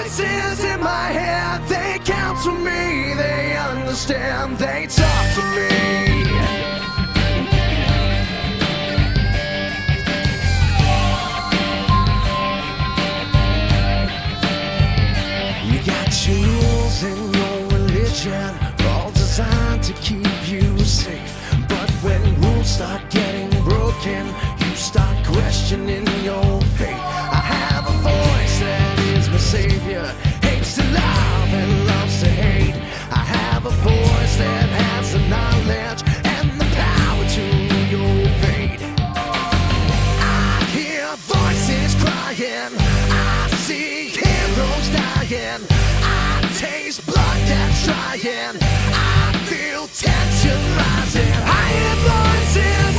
voices in my head, they counsel me, they understand, they talk to me. You got your rules and your religion, all designed to keep you safe. But when rules start getting broken, you start questioning your faith. I have a voice that is my savior, hates to love and loves to hate. I have a voice that has the knowledge and the power to your fate. I hear voices crying, I see heroes dying, I taste blood that's trying, I feel tension rising. I hear voices